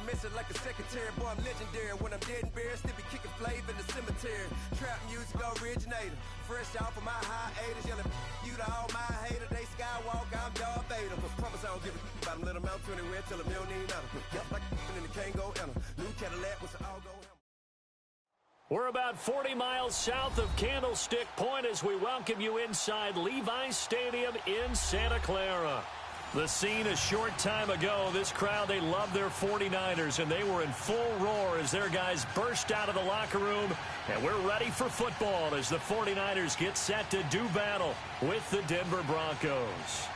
missing like a secretary. Boy, I'm legendary. When I'm dead and buried, still be kicking flavor in the cemetery. Trap music originator. Fresh off of my hiatus. Yelling you to all my haters. They skywalk, I'm Darth Vader. Promise I don't give a about them. Let them out 20 red till them don't need nothing. Yep, like in the Kango enter. New Cadillac with some all-go hammer. We're about 40 miles south of Candlestick Point as we welcome you inside Levi's Stadium in Santa Clara. The scene a short time ago, this crowd, they love their 49ers, and they were in full roar as their guys burst out of the locker room. And we're ready for football as the 49ers get set to do battle with the Denver Broncos.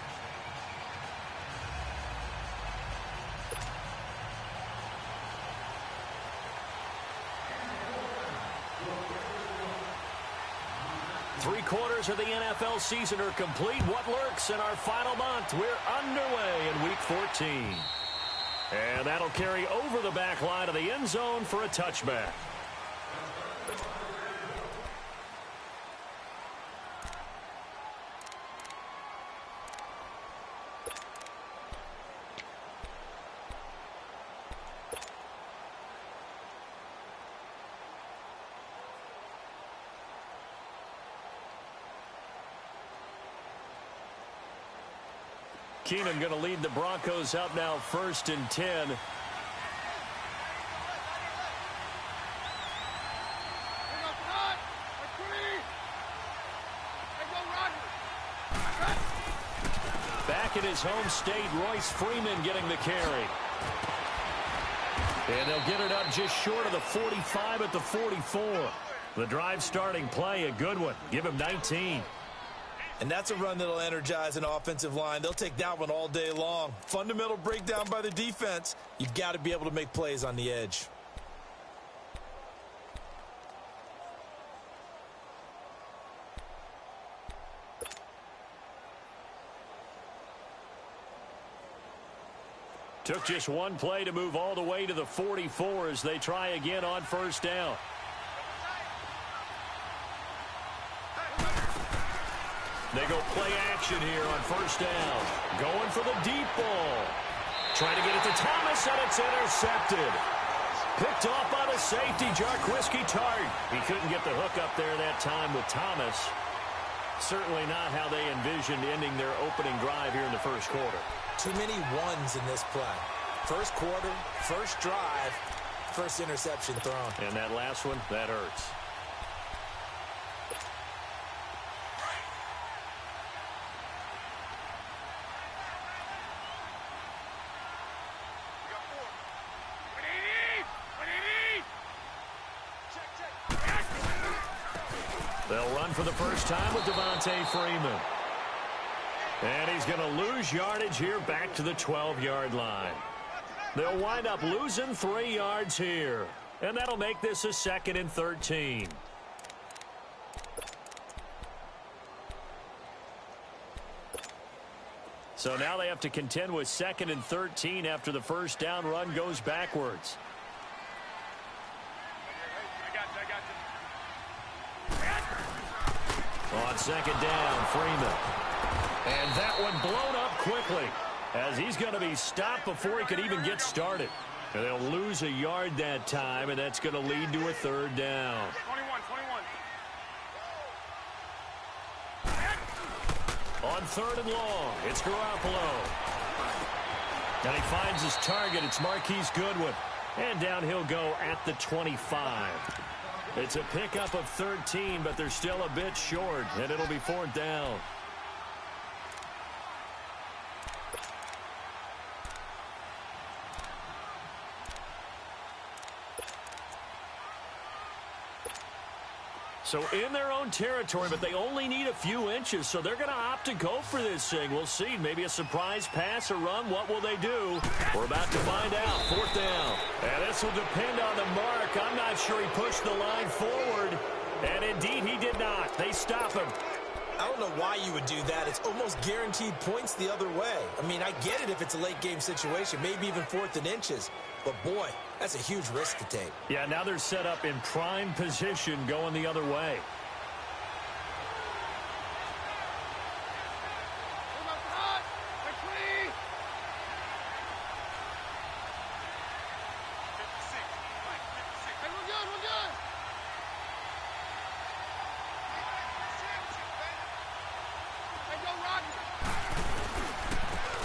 Three-quarters of the NFL season are complete. What lurks in our final month? We're underway in Week 14. And that'll carry over the back line of the end zone for a touchback. Keenan going to lead the Broncos up now 1st and 10. Back in his home state, Royce Freeman getting the carry. And they'll get it up just short of the 45 at the 44. The drive starting play, a good one. Give him 19. And that's a run that'll energize an offensive line. They'll take that one all day long. Fundamental breakdown by the defense. You've got to be able to make plays on the edge. Took just one play to move all the way to the 44 as they try again on 1st down. They go play action here on 1st down. Going for the deep ball. Trying to get it to Thomas, and it's intercepted. Picked off by the safety, Jarquiski Tart. He couldn't get the hook up there that time with Thomas. Certainly not how they envisioned ending their opening drive here in the 1st quarter. Too many ones in this play. 1st quarter, 1st drive, 1st interception thrown. And that last one, that hurts. They'll run for the first time with Devontae Freeman. And he's going to lose yardage here back to the 12-yard line. They'll wind up losing 3 yards here. And that'll make this a 2nd and 13. So now they have to contend with 2nd and 13 after the 1st down run goes backwards. On 2nd down, Freeman. And that one blown up quickly as he's going to be stopped before he could even get started. And they'll lose a yard that time, and that's going to lead to a 3rd down. 21. On 3rd and long, it's Garoppolo. And he finds his target. It's Marquise Goodwin. And down he'll go at the 25. It's a pickup of 13, but they're still a bit short, and it'll be 4th down. So in their own territory, but they only need a few inches, so they're going to opt to go for this thing. We'll see. Maybe a surprise pass or run. What will they do? We're about to find out. 4th down. And this will depend on the mark. I'm not sure he pushed the line forward. And indeed, he did not. They stop him. I don't know why you would do that. It's almost guaranteed points the other way. I mean, I get it if it's a late-game situation, maybe even 4th and inches. But, boy, that's a huge risk to take. Yeah, now they're set up in prime position going the other way.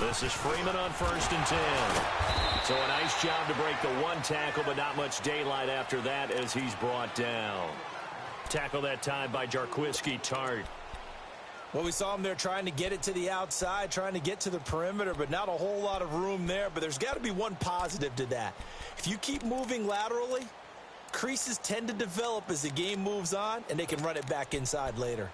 This is Freeman on 1st and 10. So a nice job to break the one tackle, but not much daylight after that as he's brought down. Tackle that time by Jarquiski Tart. Well, we saw him there trying to get it to the outside, trying to get to the perimeter, but not a whole lot of room there. But there's got to be one positive to that. If you keep moving laterally, creases tend to develop as the game moves on, and they can run it back inside later.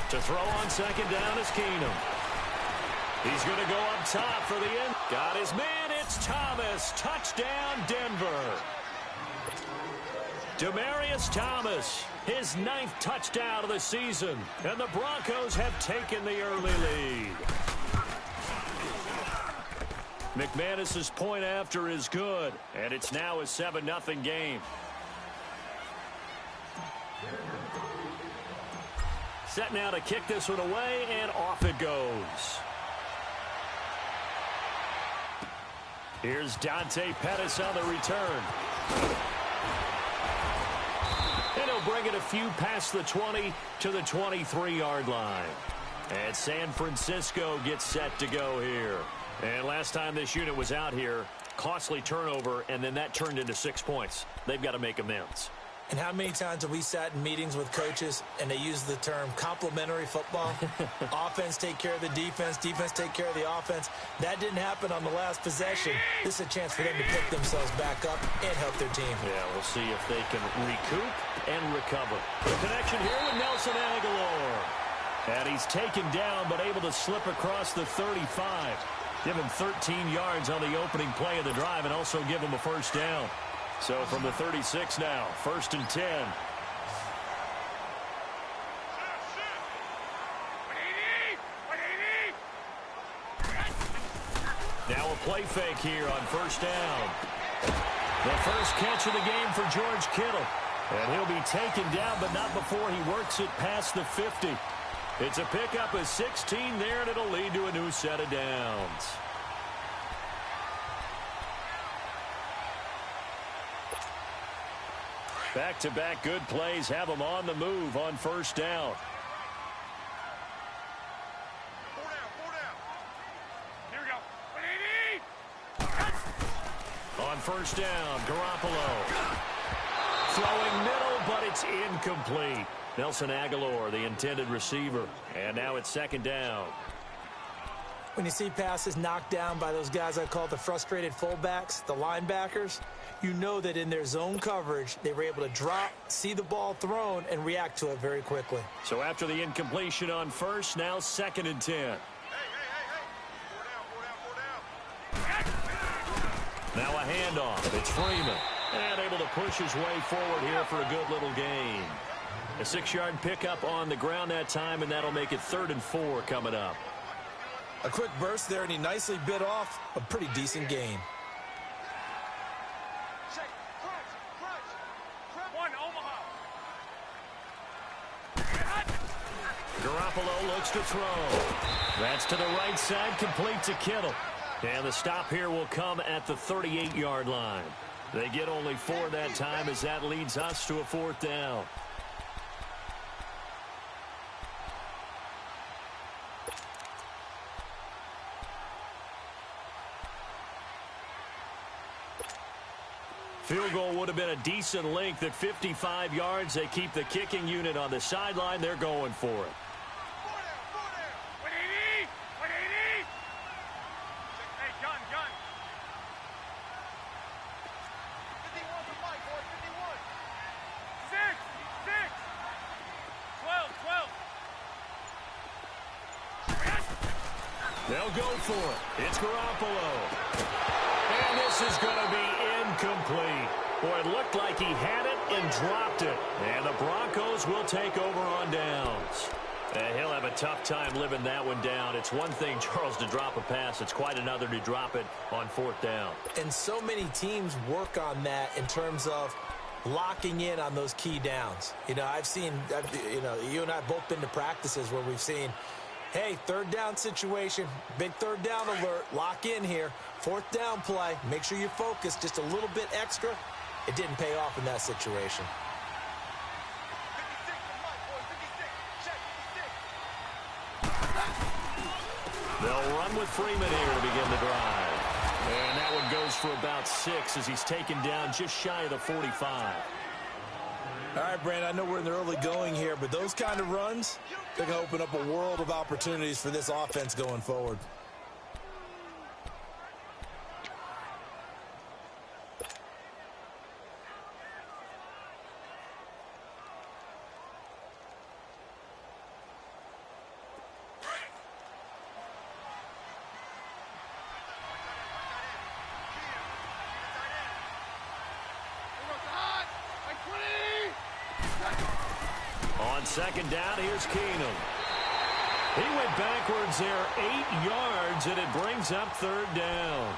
To throw on 2nd down is Keenum. He's going to go up top for the end. Got his man. It's Thomas. Touchdown, Denver. Demaryius Thomas, his 9th touchdown of the season. And the Broncos have taken the early lead. McManus's point after is good. And it's now a 7-0 game. Set now to kick this one away, and off it goes. Here's Dante Pettis on the return. And he'll bring it a few past the 20 to the 23-yard line. And San Francisco gets set to go here. And last time this unit was out here, costly turnover, and then that turned into 6 points. They've got to make amends. And how many times have we sat in meetings with coaches and they use the term complementary football? Offense take care of the defense, defense take care of the offense. That didn't happen on the last possession. This is a chance for them to pick themselves back up and help their team. Yeah, we'll see if they can recoup and recover. The connection here with Nelson Aguilar. And he's taken down but able to slip across the 35. Give him 13 yards on the opening play of the drive and also give him a first down. So from the 36 now, 1st and 10. Now a play fake here on 1st down. The first catch of the game for George Kittle. And he'll be taken down, but not before he works it past the 50. It's a pickup of 16 there, and it'll lead to a new set of downs. Back-to-back good plays have them on the move on 1st down. 4 down. Here we go. On 1st down, Garoppolo. Throwing middle, but it's incomplete. Nelson Aguilar, the intended receiver. And now it's 2nd down. When you see passes knocked down by those guys I call the frustrated fullbacks, the linebackers, you know that in their zone coverage, they were able to drop, see the ball thrown, and react to it very quickly. So after the incompletion on 1st, now 2nd and 10. Hey. 4 down. Now a handoff. It's Freeman. And able to push his way forward here for a good little gain. A 6-yard pickup on the ground that time, and that'll make it 3rd and 4 coming up. A quick burst there, and he nicely bit off a pretty decent gain. One, Omaha. Garoppolo looks to throw. That's to the right side, complete to Kittle. And the stop here will come at the 38-yard line. They get only 4 that time as that leads us to a 4th down. Field goal would have been a decent length at 55 yards. They keep the kicking unit on the sideline. They're going for it. 180. Hey, gun. 51 for Mike, boy, 51. 6. 12. They'll go for it. It's Garoppolo. And this is going to be incomplete. Boy, it looked like he had it and dropped it. And the Broncos will take over on downs. And he'll have a tough time living that one down. It's one thing, Charles, to drop a pass. It's quite another to drop it on 4th down. And so many teams work on that in terms of locking in on those key downs. You know, you and I have both been to practices where we've seen, hey, third down situation, big third down alert, lock in here, fourth down play, make sure you're focused just a little bit extra. It didn't pay off in that situation. 56 to Mike, boy, 56. Check, 56. They'll run with Freeman here to begin the drive. And that one goes for about 6 as he's taken down just shy of the 45. All right, Brandon, I know we're in the early going here, but those kind of runs, they're going to open up a world of opportunities for this offense going forward. On second down, here's Keenum. He went backwards there 8 yards, and it brings up third down.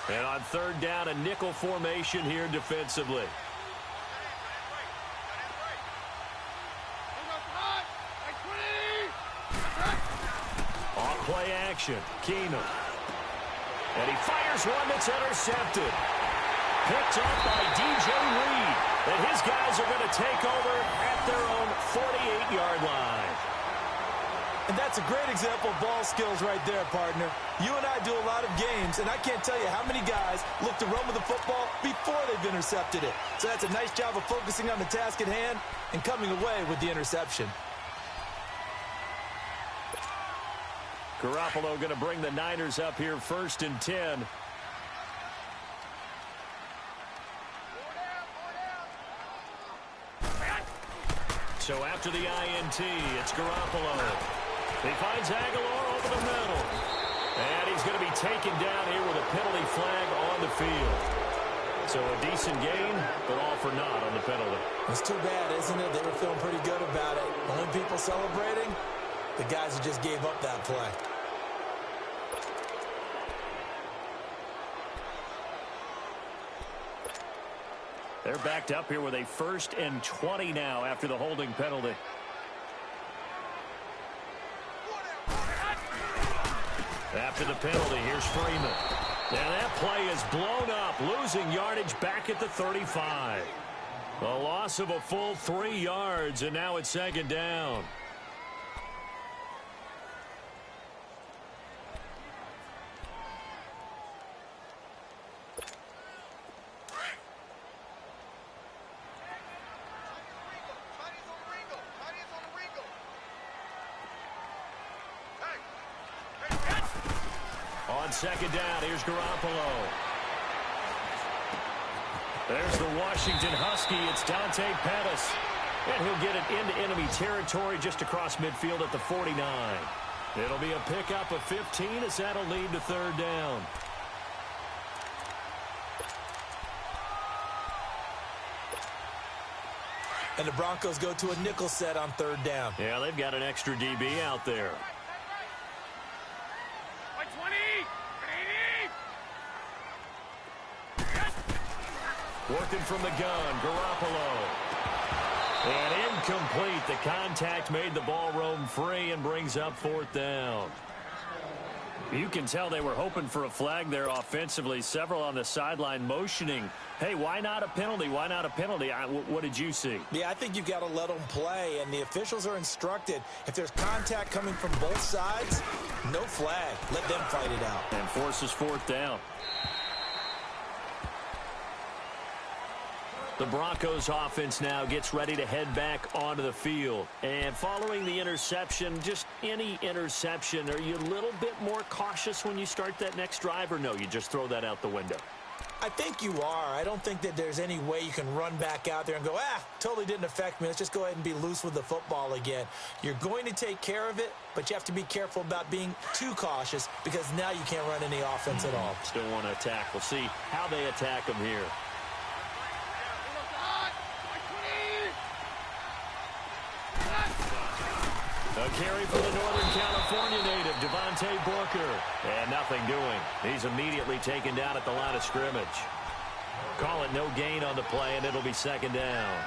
And on third down, a nickel formation here defensively. Off-play action, Keenum. And he fires one that's intercepted. Picked up by DJ Reed. And his guys are going to take over at their own 48-yard line. And that's a great example of ball skills right there, partner. You and I do a lot of games, and I can't tell you how many guys look to run with the football before they've intercepted it. So that's a nice job of focusing on the task at hand and coming away with the interception. Garoppolo going to bring the Niners up here 1st and 10. So after the INT, it's Garoppolo. He finds Aguilar over the middle. And he's going to be taken down here with a penalty flag on the field. So a decent gain, but all for naught on the penalty. It's too bad, isn't it? They were feeling pretty good about it. Only people celebrating, the guys who just gave up that play. They're backed up here with a 1st and 20 now after the holding penalty. After the penalty, here's Freeman. And that play is blown up, losing yardage back at the 35. A loss of a full 3 yards, and now it's second down. On second down, here's Garoppolo. There's the Washington Husky. It's Dante Pettis. And he'll get it into enemy territory just across midfield at the 49. It'll be a pickup of 15 as that'll lead to third down. And the Broncos go to a nickel set on third down. Yeah, they've got an extra DB out there. Working from the gun, Garoppolo. And incomplete. The contact made the ball roam free and brings up fourth down. You can tell they were hoping for a flag there offensively. Several on the sideline motioning, hey, why not a penalty? Why not a penalty? What did you see? Yeah, I think you've got to let them play, and the officials are instructed. If there's contact coming from both sides, no flag. Let them fight it out. And forces fourth down. The Broncos offense now gets ready to head back onto the field. And following the interception, just any interception, are you a little bit more cautious when you start that next drive, or no, you just throw that out the window? I think you are. I don't think that there's any way you can run back out there and go, totally didn't affect me. Let's just go ahead and be loose with the football again. You're going to take care of it, but you have to be careful about being too cautious because now you can't run any offense at all. Still want to attack. We'll see how they attack them here. A carry for the Northern California native, Devontae Booker. And nothing doing. He's immediately taken down at the line of scrimmage. Call it no gain on the play, and it'll be second down.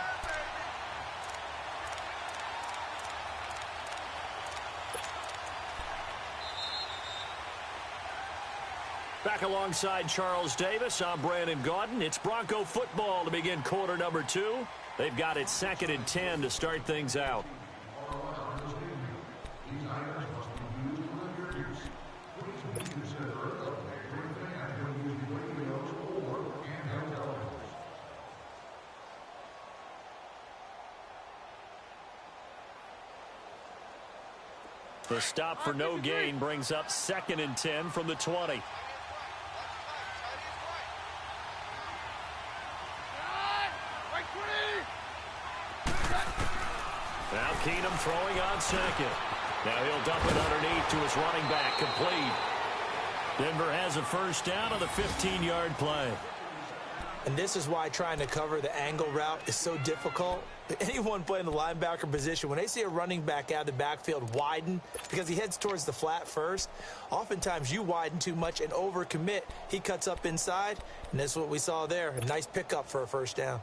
Back alongside Charles Davis, I'm Brandon Gaudin. It's Bronco football to begin quarter number 2. They've got it 2nd and 10 to start things out. The stop for no gain brings up 2nd and 10 from the 20. Now Keenum throwing on 2nd. Now he'll dump it underneath to his running back, complete. Denver has a first down on the 15-yard play. And this is why trying to cover the angle route is so difficult. Anyone playing the linebacker position, when they see a running back out of the backfield widen because he heads towards the flat first, oftentimes you widen too much and overcommit. He cuts up inside, and that's what we saw there. A nice pickup for a first down.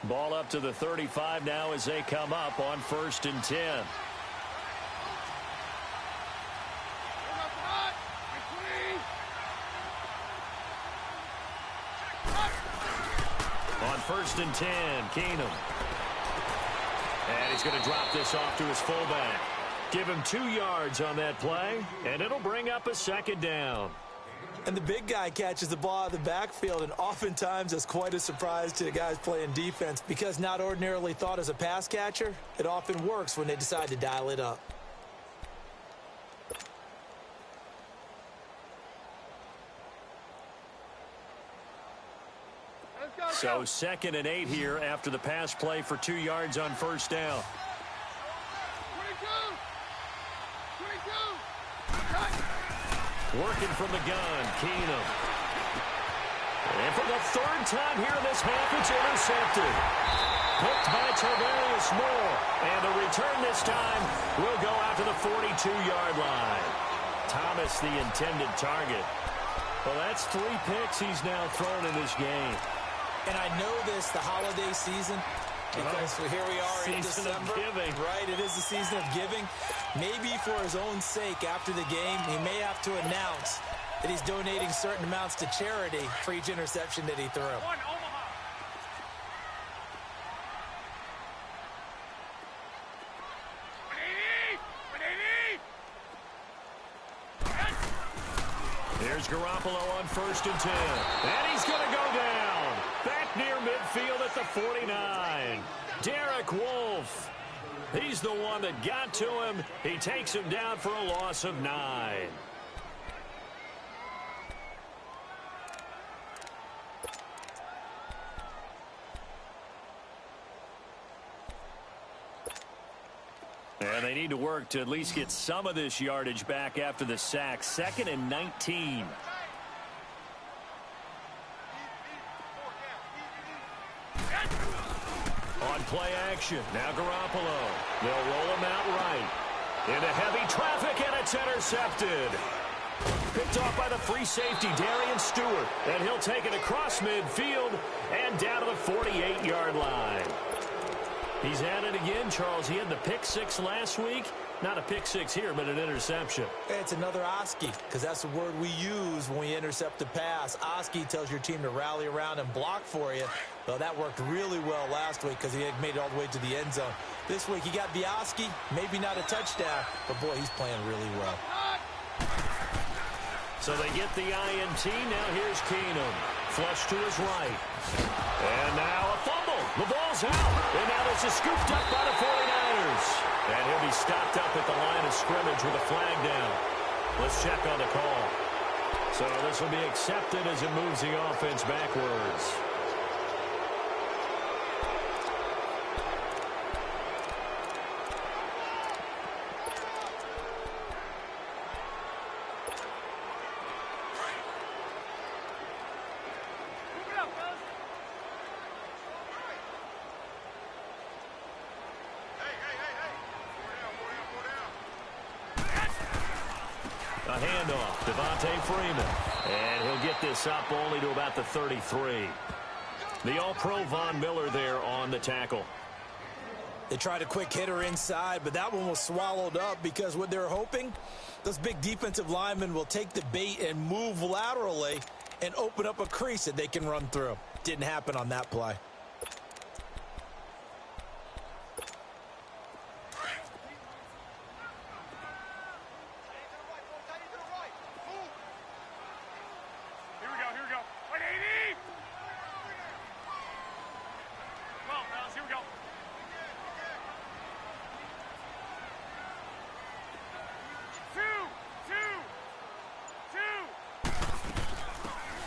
Ball up to the 35 now as they come up on 1st and 10. On 1st and 10, Keenum. And he's going to drop this off to his fullback. Give him 2 yards on that play, and it'll bring up a 2nd down. And the big guy catches the ball out of the backfield, and oftentimes that's quite a surprise to the guys playing defense because not ordinarily thought as a pass catcher, it often works when they decide to dial it up. So 2nd and 8 here after the pass play for 2 yards on first down. 22. Working from the gun, Keenum. And for the 3rd time here in this half, it's intercepted. Hooked by Tavarius Moore. And the return this time will go out to the 42-yard line. Thomas, the intended target. Well, that's 3 picks he's now thrown in this game. And I know this, the holiday season, because here we are in December. Right, it is the season of giving. Maybe for his own sake, after the game, he may have to announce that he's donating certain amounts to charity for each interception that he threw. Here's Garoppolo on 1st and 10. And he's going to go down. Back near midfield at the 49. Derek Wolfe. He's the one that got to him. He takes him down for a loss of 9. And they need to work to at least get some of this yardage back after the sack. 2nd and 19. On play action. Now Garoppolo. They'll roll him out right. Into heavy traffic, and it's intercepted. Picked off by the free safety, Darian Stewart. And he'll take it across midfield and down to the 48-yard line. He's at it again, Charles. He had the pick 6 last week. Not a pick 6 here, but an interception. It's another Oski, because that's the word we use when we intercept a pass. Oski tells your team to rally around and block for you. Well, that worked really well last week because he had made it all the way to the end zone. This week, he got the Oski, maybe not a touchdown, but boy, he's playing really well. So they get the INT. Now here's Keenum. Flush to his right. And now a fumble. The ball's out. And now this is scooped up by the 49ers. And he'll be stopped up at the line of scrimmage with a flag down. Let's check on the call. So this will be accepted as it moves the offense backwards. A handoff, Devontae Freeman. And he'll get this up only to about the 33. The All-Pro Von Miller there on the tackle. They tried a quick hitter inside, but that one was swallowed up because what they're hoping, those big defensive linemen will take the bait and move laterally and open up a crease that they can run through. Didn't happen on that play.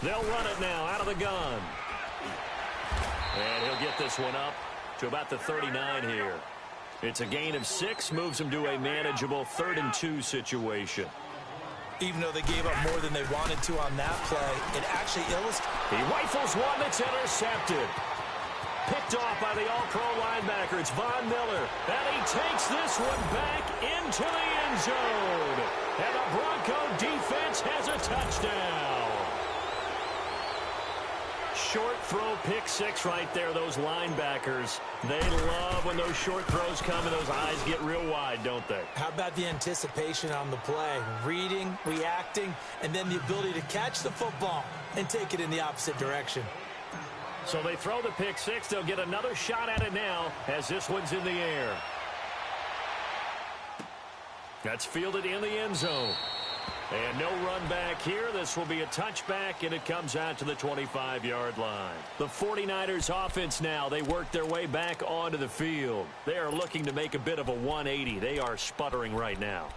They'll run it now out of the gun. And he'll get this one up to about the 39 here. It's a gain of 6, moves him to a manageable 3rd and 2 situation. Even though they gave up more than they wanted to on that play, it actually illustrates. He rifles one that's intercepted. Picked off by the All-Pro linebacker. It's Von Miller. And he takes this one back into the end zone. And the Bronco defense has a touchdown. Short throw, pick 6 right there. Those linebackers, they love when those short throws come and those eyes get real wide, don't they? How about the anticipation on the play? Reading, reacting, and then the ability to catch the football and take it in the opposite direction. So they throw the pick 6. They'll get another shot at it now as this one's in the air. That's fielded in the end zone. And no run back here. This will be a touchback, and it comes out to the 25-yard line. The 49ers offense now, they work their way back onto the field. They are looking to make a bit of a 180. They are sputtering right now.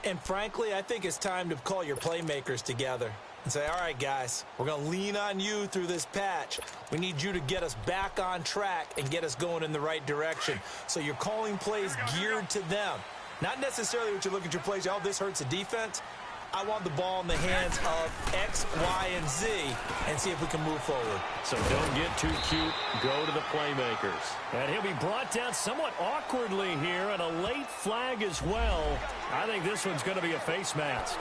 And frankly, I think it's time to call your playmakers together and say, all right, guys, we're going to lean on you through this patch. We need you to get us back on track and get us going in the right direction. So you're calling plays geared to them. Not necessarily what you look at your plays, oh, this hurts the defense. I want the ball in the hands of X, Y, and Z and see if we can move forward. So don't get too cute. Go to the playmakers. And he'll be brought down somewhat awkwardly here, and a late flag as well. I think this one's going to be a face mask.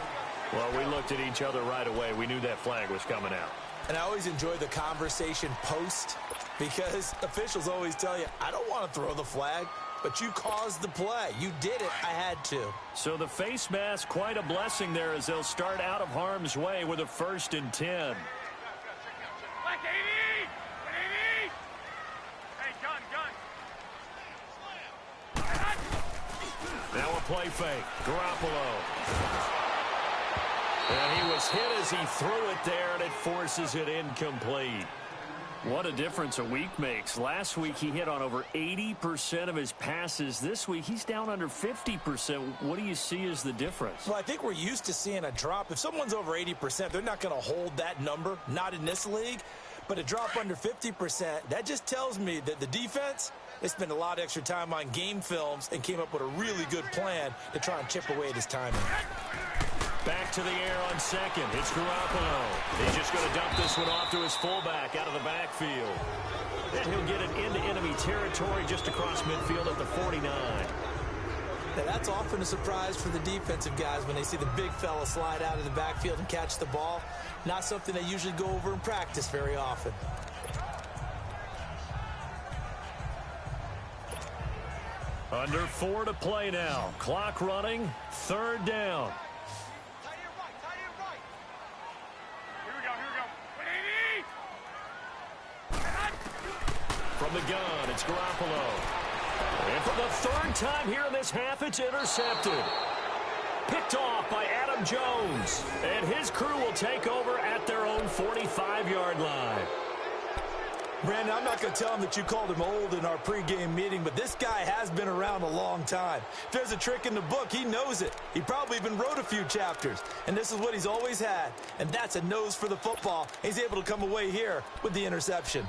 Well, we looked at each other right away. We knew that flag was coming out. And I always enjoy the conversation post because officials always tell you, I don't want to throw the flag. But you caused the play. You did it. I had to. So the face mask, quite a blessing there as they'll start out of harm's way with a 1st and 10. Black 80! 180! Hey, gun! Now a play fake. Garoppolo. And he was hit as he threw it there, and it forces it incomplete. What a difference a week makes. Last week he hit on over 80% of his passes. This week he's down under 50%. What do you see as the difference? Well, I think we're used to seeing a drop. If someone's over 80%, they're not going to hold that number, not in this league. But a drop under 50%, that just tells me that the defense, they spent a lot of extra time on game films and came up with a really good plan to try and chip away at his timing. Back to the air on 2nd. It's Garoppolo. He's just going to dump this one off to his fullback out of the backfield. And he'll get it into enemy territory just across midfield at the 49. Now, that's often a surprise for the defensive guys when they see the big fella slide out of the backfield and catch the ball. Not something they usually go over in practice very often. Under 4 to play now. Clock running. 3rd down. From the gun, it's Garoppolo. And for the 3rd time here in this half, it's intercepted. Picked off by Adam Jones. And his crew will take over at their own 45-yard line. Brandon, I'm not going to tell him that you called him old in our pregame meeting, but this guy has been around a long time. If there's a trick in the book, he knows it. He probably even wrote a few chapters, and this is what he's always had, and that's a nose for the football. He's able to come away here with the interception.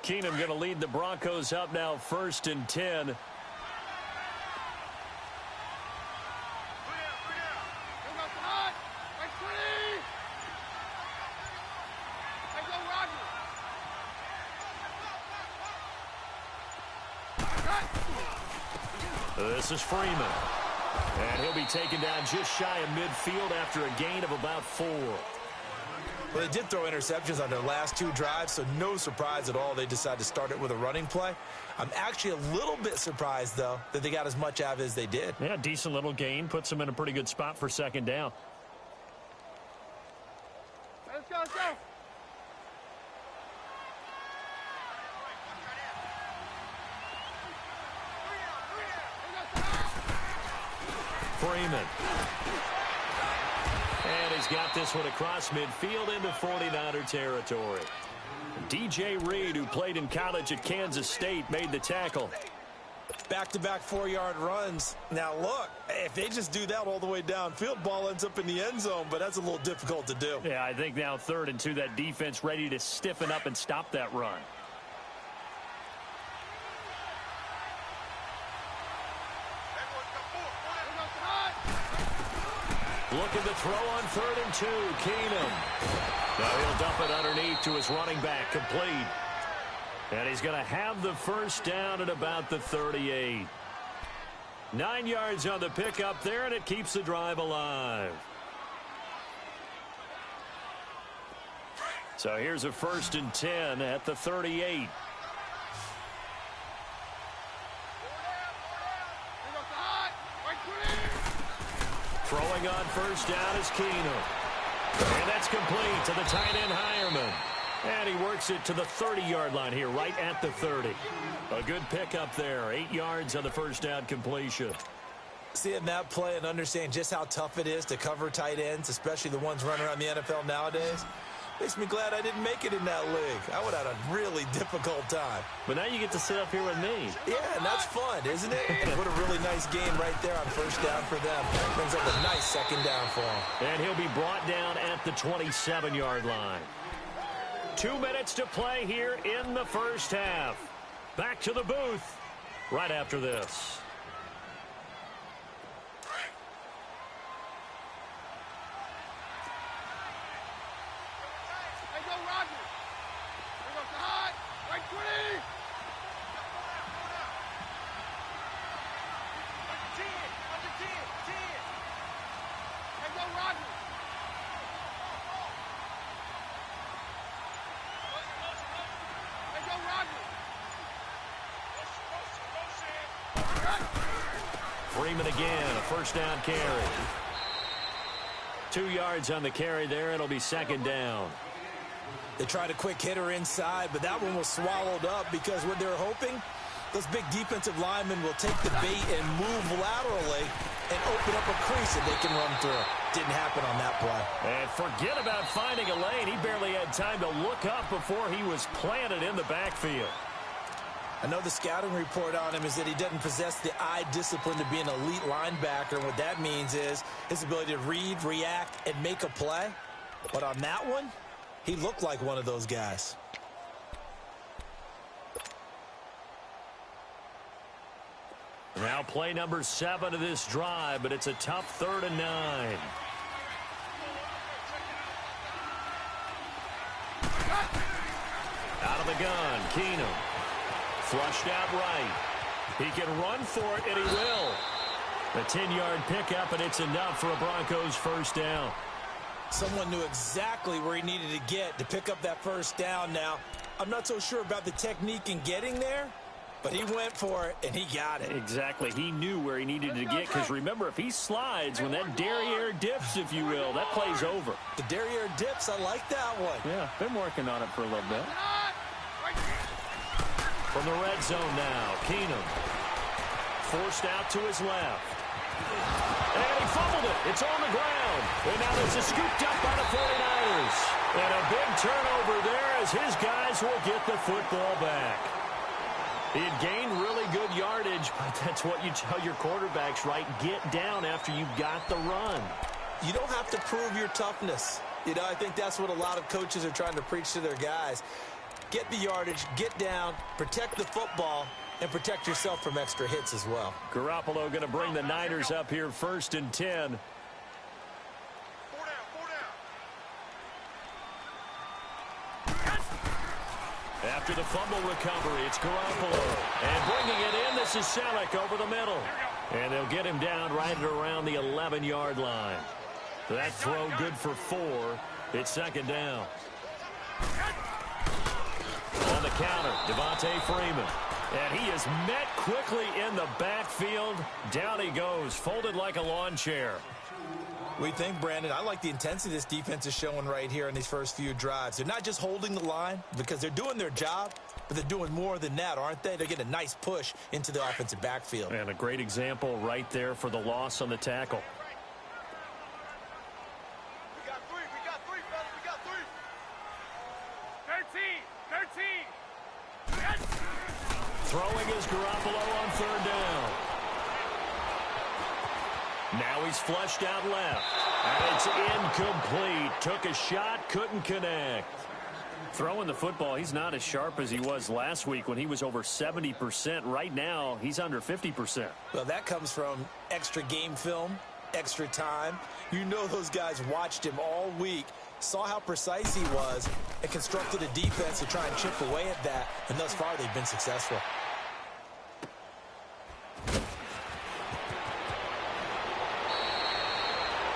Keenum going to lead the Broncos up now 1st and 10. This is Freeman. And he'll be taken down just shy of midfield after a gain of about 4. Well, they did throw interceptions on their last 2 drives, so no surprise at all they decided to start it with a running play. I'm actually a little bit surprised, though, that they got as much out of it as they did. Yeah, decent little gain. Puts them in a pretty good spot for 2nd down. Let's go, let's go. Freeman. And he's got this one across midfield into 49er territory. DJ Reed, who played in college at Kansas State, made the tackle. Back-to-back 4-yard runs. Now, look, if they just do that all the way downfield, ball ends up in the end zone, but that's a little difficult to do. Yeah, I think now 3rd and 2, that defense ready to stiffen up and stop that run. Looking to throw on 3rd and 2. Keenum. Now he'll dump it underneath to his running back. Complete. And he's going to have the 1st down at about the 38. 9 yards on the pickup there, and it keeps the drive alive. So here's a 1st and 10 at the 38. Throwing on 1st down is Keenum. And that's complete to the tight end Hireman. And he works it to the 30-yard line here, right at the 30. A good pickup there. 8 yards on the 1st down completion. Seeing that play and understand just how tough it is to cover tight ends, especially the ones running around the NFL nowadays, makes me glad I didn't make it in that league. I would have had a really difficult time. But now you get to sit up here with me. Yeah, and that's fun, isn't it? What a really nice game right there on 1st down for them. Brings up a nice 2nd down for him. And he'll be brought down at the 27-yard line. 2 minutes to play here in the 1st half. Back to the booth right after this. Freeman again, a 1st down carry. 2 yards on the carry there. It'll be 2nd down. They tried a quick hitter inside, but that one was swallowed up because what they're hoping, those big defensive linemen will take the bait and move laterally and open up a crease that they can run through. Didn't happen on that play. And forget about finding a lane. He barely had time to look up before he was planted in the backfield. I know the scouting report on him is that he doesn't possess the eye discipline to be an elite linebacker. And what that means is his ability to read, react, and make a play. But on that one, he looked like one of those guys. Now play number 7 of this drive, but it's a tough 3rd and 9. Out of the gun, Keenum. Flushed out right. He can run for it, and he will. A 10-yard pickup, and it's enough for a Broncos 1st down. Someone knew exactly where he needed to get to pick up that 1st down. Now, I'm not so sure about the technique in getting there, but he went for it, and he got it. Exactly. He knew where he needed to get, because remember, if he slides, when that derriere dips, if you will, that play's over. The derriere dips, I like that one. Yeah, been working on it for a little bit. From the red zone now, Keenum. Forced out to his left. And he fumbled it. It's on the ground. And now this is scooped up by the 49ers. And a big turnover there as his guys will get the football back. He had gained really good yardage, but that's what you tell your quarterbacks, right? Get down after you got the run. You don't have to prove your toughness. You know, I think that's what a lot of coaches are trying to preach to their guys. Get the yardage, get down, protect the football, and protect yourself from extra hits as well. Garoppolo going to bring the Niners up here 1st and 10. After the fumble recovery, it's Garoppolo. And bringing it in, this is Selleck over the middle. And they'll get him down right at around the 11-yard line. That throw good for 4. It's 2nd down. On the counter, Devontae Freeman. And he is met quickly in the backfield. Down he goes, folded like a lawn chair. What do you think, Brandon? I like the intensity this defense is showing right here in these first few drives. They're not just holding the line because they're doing their job, but they're doing more than that, aren't they? They're getting a nice push into the offensive backfield. And a great example right there for the loss on the tackle. We got three, fellas, we got 13. Yes. Throwing is Garoppolo on 3rd down. Now he's flushed out left. And it's incomplete. Took a shot, couldn't connect. Throwing the football, he's not as sharp as he was last week when he was over 70%. Right now, he's under 50%. Well, that comes from extra game film, extra time. You know those guys watched him all week, saw how precise he was, and constructed a defense to try and chip away at that. And thus far, they've been successful.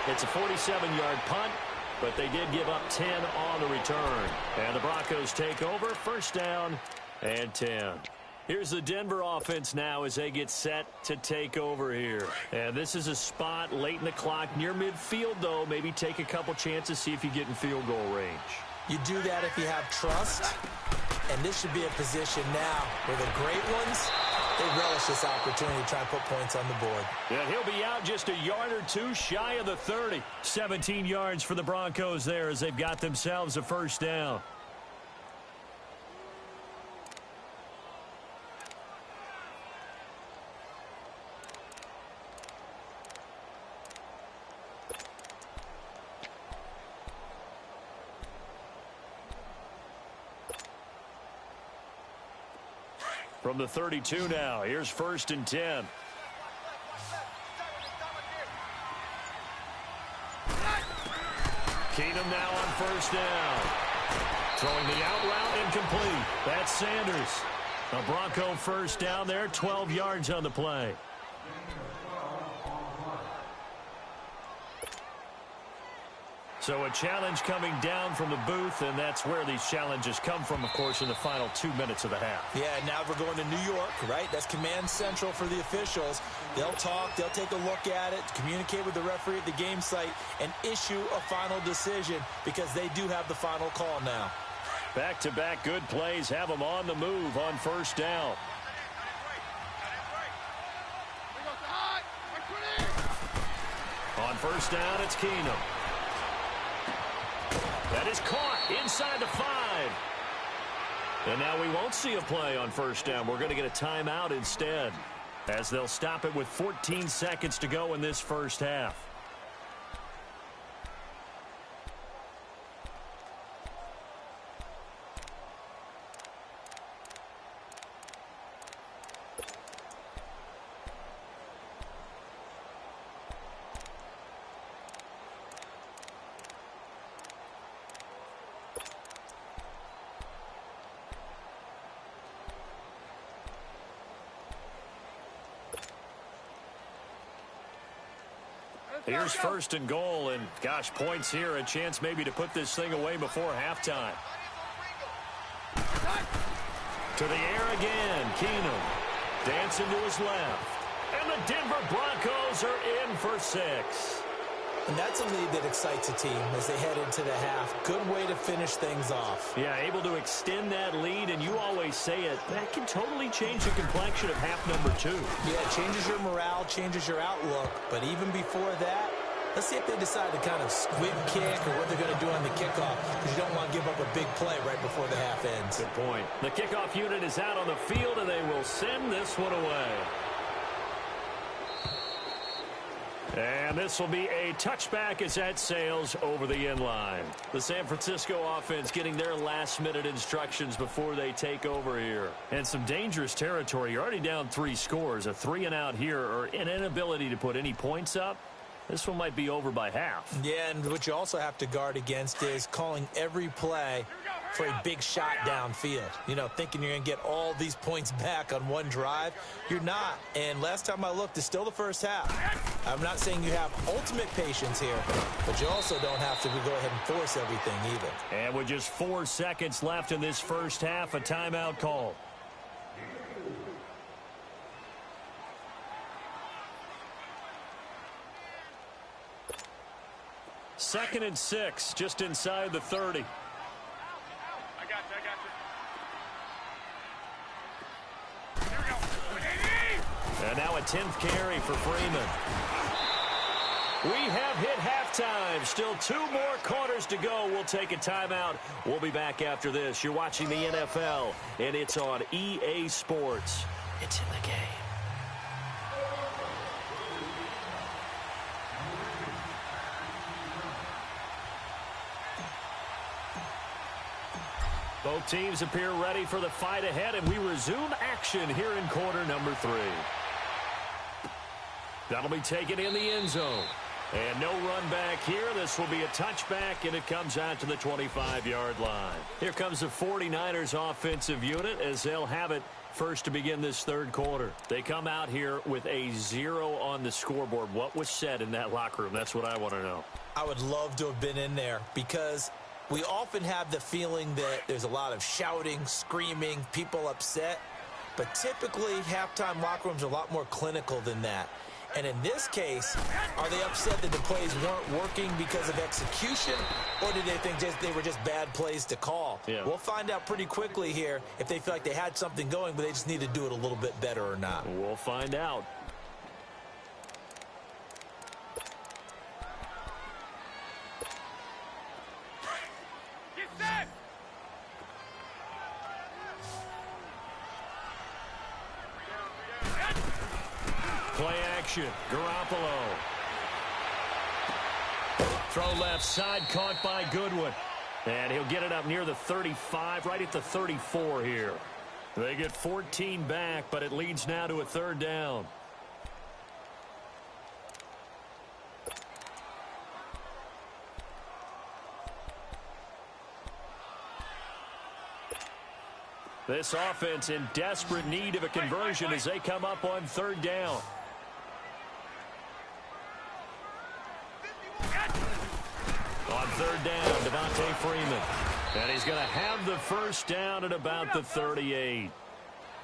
It's a 47-yard punt, but they did give up 10 on the return. And the Broncos take over, 1st down and 10. Here's the Denver offense now as they get set to take over here. And this is a spot late in the clock near midfield, though. Maybe take a couple chances, see if you get in field goal range. You do that if you have trust, and this should be a position now where the great ones, they relish this opportunity to try and put points on the board. Yeah, he'll be out just a yard or two shy of the 30. 17 yards for the Broncos there as they've got themselves a 1st down. From the 32 now, here's 1st and 10. Keenum now on 1st down. Throwing the out route incomplete. That's Sanders. A Bronco 1st down there, 12 yards on the play. So a challenge coming down from the booth, and that's where these challenges come from, of course, in the final 2 minutes of the half. Yeah, now we're going to New York, right? That's command central for the officials. They'll talk, they'll take a look at it, communicate with the referee at the game site, and issue a final decision because they do have the final call now. Back-to-back good plays have them on the move on 1st down. On 1st down, it's Keenum. That is caught inside the 5. And now we won't see a play on 1st down. We're going to get a timeout instead, as they'll stop it with 14 seconds to go in this 1st half. Here's 1st and goal, and gosh, points here, a chance maybe to put this thing away before halftime. To the air again, Keenum. Dancing to his left. And the Denver Broncos are in for 6. And that's a lead that excites a team as they head into the half. Good way to finish things off. Yeah, able to extend that lead, and you always say it, that can totally change the complexion of half number 2. Yeah, it changes your morale, changes your outlook. But even before that, Let's see if they decide to kind of squib kick or what they're going to do on the kickoff, because you don't want to give up a big play right before the half ends. Good point. The kickoff unit is out on the field, and they will send this one away. And this will be a touchback as that sails over the end line. The San Francisco offense getting their last-minute instructions before they take over here. And some dangerous territory. You're already down 3 scores. A 3-and-out here, or an inability to put any points up. This one might be over by half. Yeah, and what you also have to guard against is calling every play for a big shot downfield. You know, thinking you're going to get all these points back on one drive. You're not. And last time I looked, it's still the first half. I'm not saying you have ultimate patience here, but you also don't have to go ahead and force everything either. And with just 4 seconds left in this first half, a timeout call. Second and 6, just inside the 30. I got you. Here we go. And now a 10th carry for Freeman. We have hit halftime. Still 2 more quarters to go. We'll take a timeout. We'll be back after this. You're watching the NFL, and it's on EA Sports. It's in the game. Both teams appear ready for the fight ahead, and we resume action here in quarter number 3. That'll be taken in the end zone. And no run back here. This will be a touchback, and it comes out to the 25-yard line. Here comes the 49ers offensive unit as they'll have it first to begin this third quarter. They come out here with a 0 on the scoreboard. What was said in that locker room? That's what I want to know. I would love to have been in there, because we often have the feeling that there's a lot of shouting, screaming, people upset. But typically, halftime locker rooms are a lot more clinical than that. And in this case, are they upset that the plays weren't working because of execution, or did they think they were just bad plays to call? Yeah. We'll find out pretty quickly here if they feel like they had something going, but they just need to do it a little bit better or not. We'll find out. Play action. Garoppolo. Throw left side, caught by Goodwin. And he'll get it up near the 35, right at the 34 here. They get 14 back, but it leads now to a 3rd down. This offense in desperate need of a conversion as they come up on 3rd down. On 3rd down, Devontae Freeman. And he's going to have the first down at about the 38.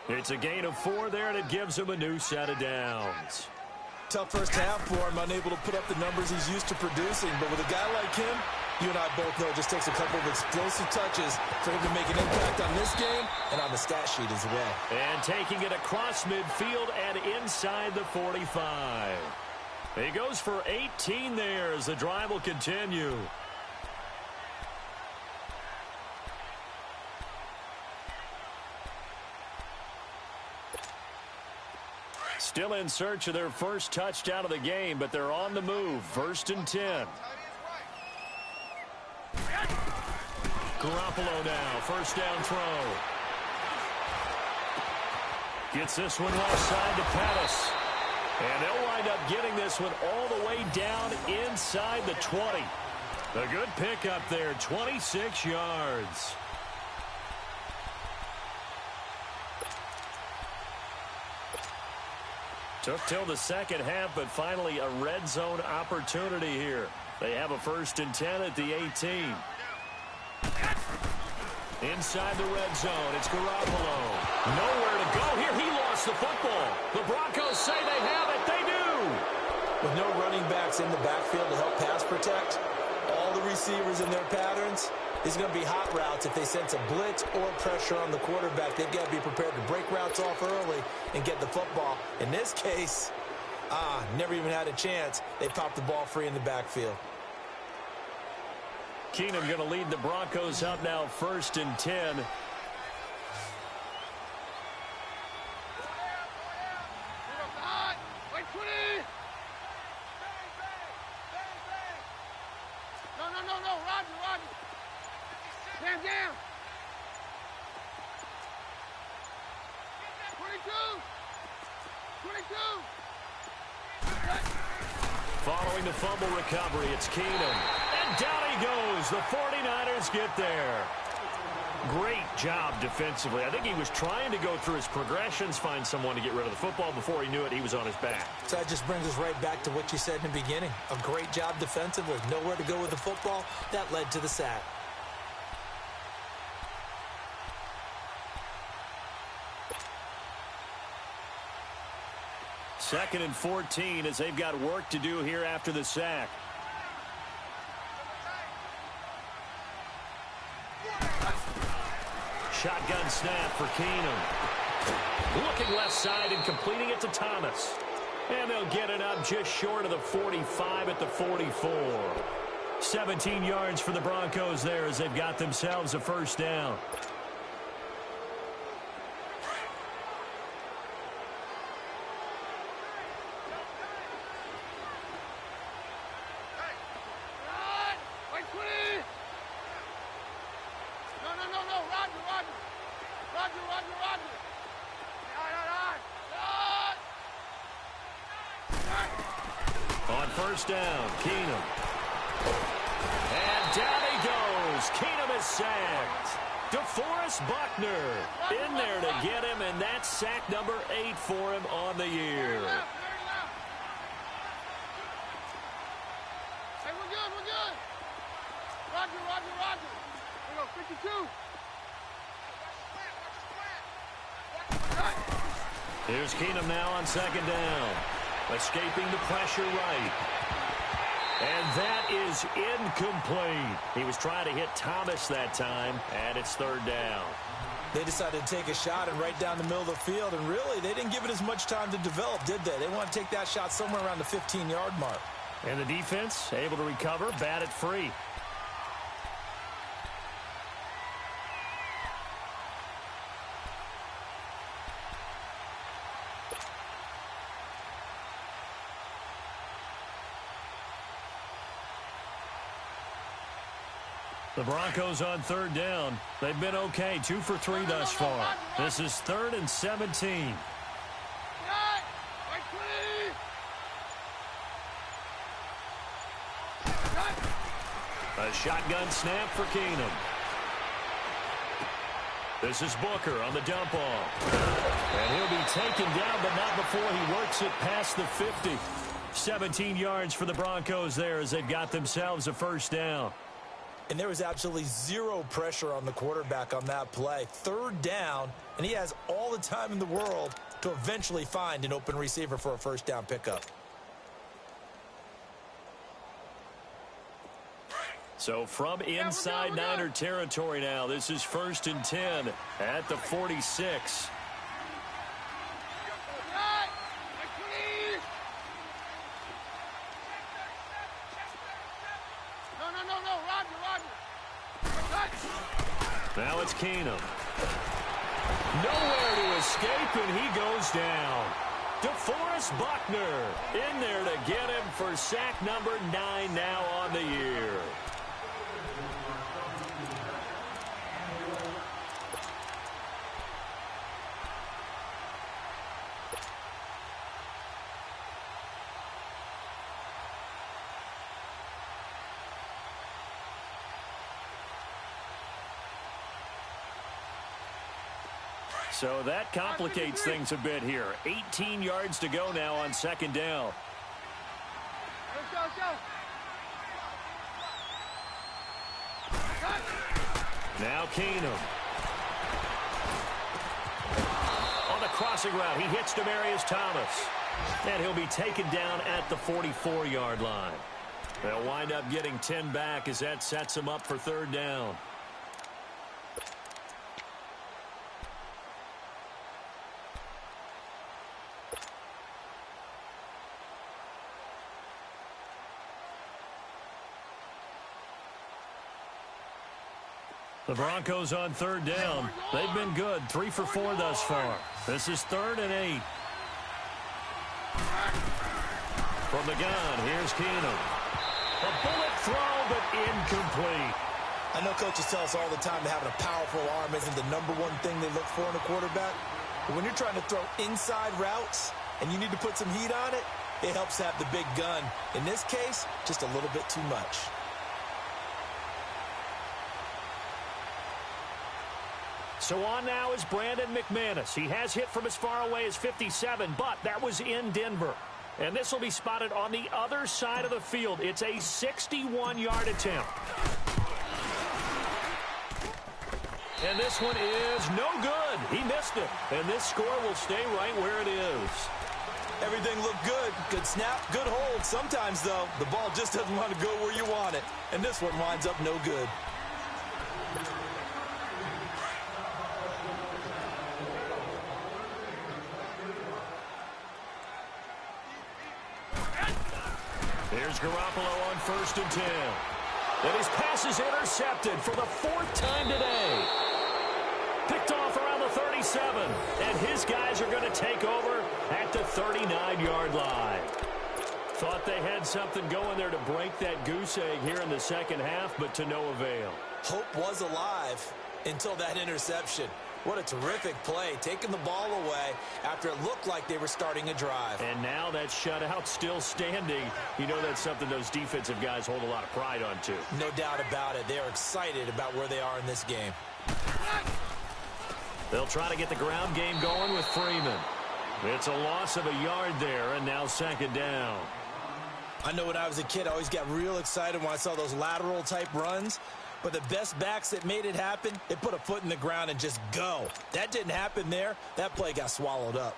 It's a gain of 4 there, and it gives him a new set of downs. Tough first half for him, unable to put up the numbers he's used to producing. But with a guy like him, you and I both know it just takes a couple of explosive touches for him to make an impact on this game and on the stat sheet as well. And taking it across midfield and inside the 45. He goes for 18 there as the drive will continue. Still in search of their first touchdown of the game, but they're on the move. 1st and 10. Garoppolo now, first down throw. Gets this one left side to Pettis. And they'll wind up getting this one all the way down inside the 20. A good pickup there, 26 yards. Took till the second half, but finally a red zone opportunity here. They have a 1st and 10 at the 18. Inside the red zone, it's Garoppolo. Nowhere to go here. He lost the football. The Broncos say they have it. They do. With no running backs in the backfield to help pass protect, all the receivers in their patterns, these are going to be hot routes. If they sense a blitz or pressure on the quarterback, they've got to be prepared to break routes off early and get the football. In this case, Never even had a chance. They popped the ball free in the backfield. Keenum going to lead the Broncos up now 1st and 10. No, Roger. Stand down. 22. Following the fumble recovery, it's Keenum. And down he goes. The 49ers get there. Great job defensively. I think he was trying to go through his progressions, find someone to get rid of the football. Before he knew it, he was on his back. So that just brings us right back to what you said in the beginning. A great job defensively. Nowhere to go with the football. That led to the sack. Second and 14 as they've got work to do here after the sack. Shotgun snap for Keenum. Looking left side and completing it to Thomas. And they'll get it up just short of the 45 at the 44. 17 yards for the Broncos there as they've got themselves a first down. On first down, Keenum. And down he goes. Keenum is sacked. DeForest Buckner in there to get him, and that's sack number 8 for him on the year. Hey, we're good. Roger. We go 52. Here's Keenum now on second down. Escaping the pressure right. And that is incomplete. He was trying to hit Thomas that time, and it's third down. They decided to take a shot and right down the middle of the field, and really, they didn't give it as much time to develop, did they? They want to take that shot somewhere around the 15-yard mark. And the defense able to recover, bat it free. The Broncos on third down. They've been okay, 2 for 3 thus far. This is 3rd and 17. A shotgun snap for Keenum. This is Booker on the dump off. And he'll be taken down, but not before he works it past the 50. 17 yards for the Broncos there as they've got themselves a first down. And there was absolutely zero pressure on the quarterback on that play. Third down, and he has all the time in the world to eventually find an open receiver for a first down pickup. So from inside Niner territory now, this is 1st and 10 at the 46. Now it's Keenum. Nowhere to escape, and he goes down. DeForest Buckner in there to get him for sack number 9 now on the year. So that complicates things a bit here. 18 yards to go now on second down. Let's go. Now Keenum. On the crossing route, he hits Demaryius Thomas. And he'll be taken down at the 44-yard line. They'll wind up getting 10 back as that sets them up for third down. The Broncos on third down. They've been good, 3 for 4 thus far. This is 3rd and 8. From the gun, here's Keenum. A bullet throw, but incomplete. I know coaches tell us all the time that having a powerful arm isn't the #1 thing they look for in a quarterback. But when you're trying to throw inside routes and you need to put some heat on it, it helps to have the big gun. In this case, just a little bit too much. So on now is Brandon McManus. He has hit from as far away as 57, but that was in Denver. And this will be spotted on the other side of the field. It's a 61-yard attempt. And this one is no good. He missed it. And this score will stay right where it is. Everything looked good. Good snap, good hold. Sometimes, though, the ball just doesn't want to go where you want it. And this one winds up no good. Here's Garoppolo on 1st and 10. And his pass is intercepted for the 4th time today. Picked off around the 37. And his guys are going to take over at the 39-yard line. Thought they had something going there to break that goose egg here in the second half, but to no avail. Hope was alive until that interception. What a terrific play, taking the ball away after it looked like they were starting a drive. And now that shutout still standing. You know that's something those defensive guys hold a lot of pride on, too. No doubt about it. They are excited about where they are in this game. They'll try to get the ground game going with Freeman. It's a loss of a yard there, and now 2nd down. I know when I was a kid, I always got real excited when I saw those lateral-type runs. But the best backs that made it happen, they put a foot in the ground and just go. That didn't happen there. That play got swallowed up.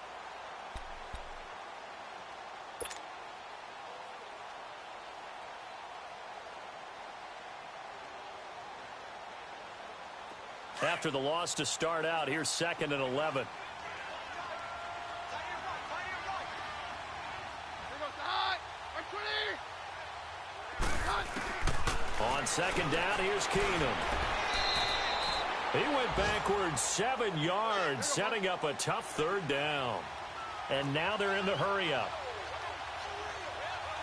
After the loss to start out, here's 2nd and 11. On 2nd down, here's Keenum. He went backwards 7 yards, setting up a tough 3rd down. And now they're in the hurry-up.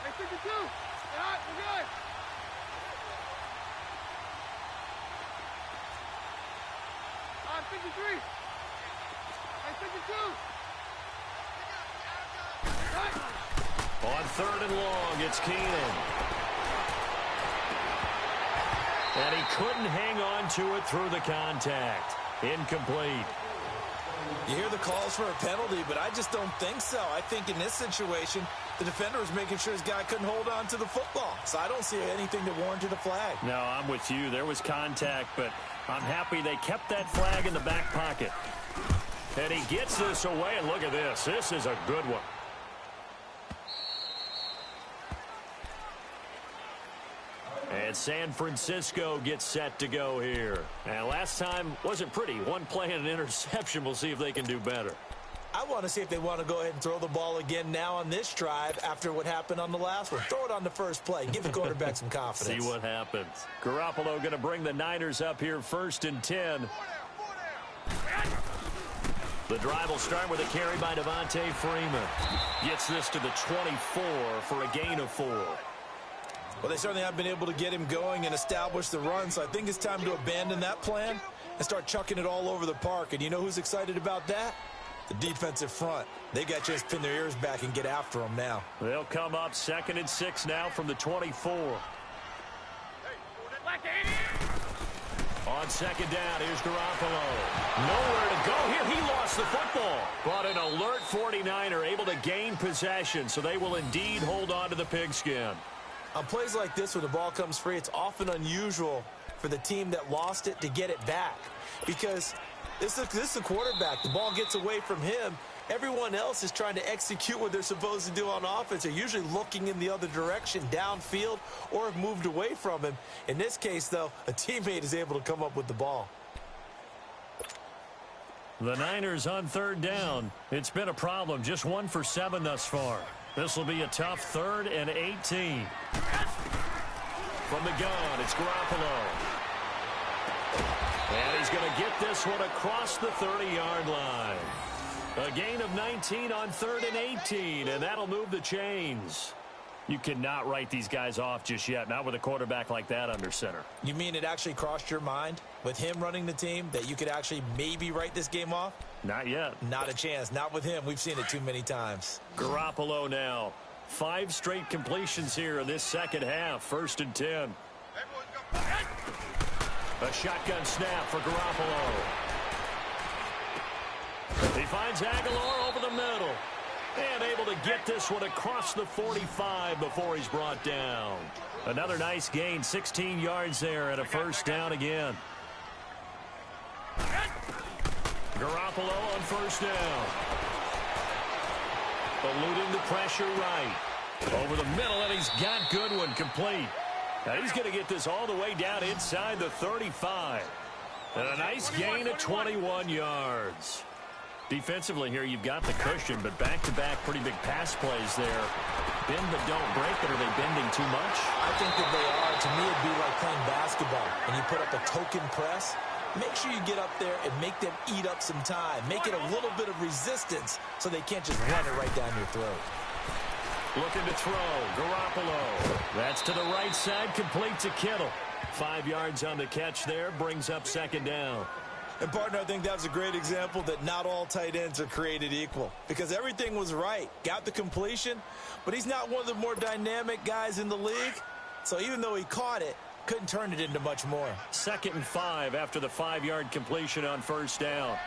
Hey, 52. All right, we're good. All right, 53. Hey, 52. On 3rd and long, it's Keenum. And he couldn't hang on to it through the contact. Incomplete. You hear the calls for a penalty, but I just don't think so. I think in this situation, the defender was making sure his guy couldn't hold on to the football. So I don't see anything that warranted a flag. No, I'm with you. There was contact, but I'm happy they kept that flag in the back pocket. And he gets this away, and look at this. This is a good one. And San Francisco gets set to go here. And last time wasn't pretty. One play and an interception. We'll see if they can do better. I want to see if they want to go ahead and throw the ball again now on this drive after what happened on the last one. Throw it on the first play. Give the quarterback some confidence. See what happens. Garoppolo going to bring the Niners up here 1st and 10. The drive will start with a carry by Devontae Freeman. Gets this to the 24 for a gain of 4. Well, they certainly have been able to get him going and establish the run, so I think it's time to abandon that plan and start chucking it all over the park. And you know who's excited about that? The defensive front. They got a chance to pin their ears back and get after him now. They'll come up 2nd and 6 now from the 24. On 2nd down, here's Garoppolo. Nowhere to go here. He lost the football. But an alert 49er able to gain possession, so they will indeed hold on to the pigskin. On plays like this, when the ball comes free, it's often unusual for the team that lost it to get it back. Because this is the quarterback. The ball gets away from him. Everyone else is trying to execute what they're supposed to do on offense. They're usually looking in the other direction, downfield, or have moved away from him. In this case, though, a teammate is able to come up with the ball. The Niners on 3rd down. It's been a problem. Just 1 for 7 thus far. This will be a tough 3rd and 18. From the gun, it's Garoppolo. And he's going to get this one across the 30-yard line. A gain of 19 on 3rd and 18, and that'll move the chains. You cannot write these guys off just yet, not with a quarterback like that under center. You mean it actually crossed your mind with him running the team that you could actually maybe write this game off? Not yet. Not a chance. Not with him. We've seen it too many times. Garoppolo now. 5 straight completions here in this second half. 1st and 10. A shotgun snap for Garoppolo. He finds Aguilar over the middle. And able to get this one across the 45 before he's brought down. Another nice gain, 16 yards there and a 1st down again. Garoppolo on 1st down. Eluding the pressure right. Over the middle, and he's got Goodwin complete. Now he's going to get this all the way down inside the 35. And a nice gain of 21 yards. Defensively here, you've got the cushion, but back-to-back pretty big pass plays there. Bend but don't break it. Are they bending too much? I think that they are. To me, it'd be like playing basketball, and you put up a token press. Make sure you get up there and make them eat up some time. Make it a little bit of resistance so they can't just run it right down your throat. Looking to throw. Garoppolo. That's to the right side, complete to Kittle. 5 yards on the catch there, brings up 2nd down. And, partner, I think that was a great example that not all tight ends are created equal. Because everything was right. Got the completion, but he's not one of the more dynamic guys in the league. So even though he caught it, couldn't turn it into much more. 2nd and 5 after the 5-yard completion on 1st down.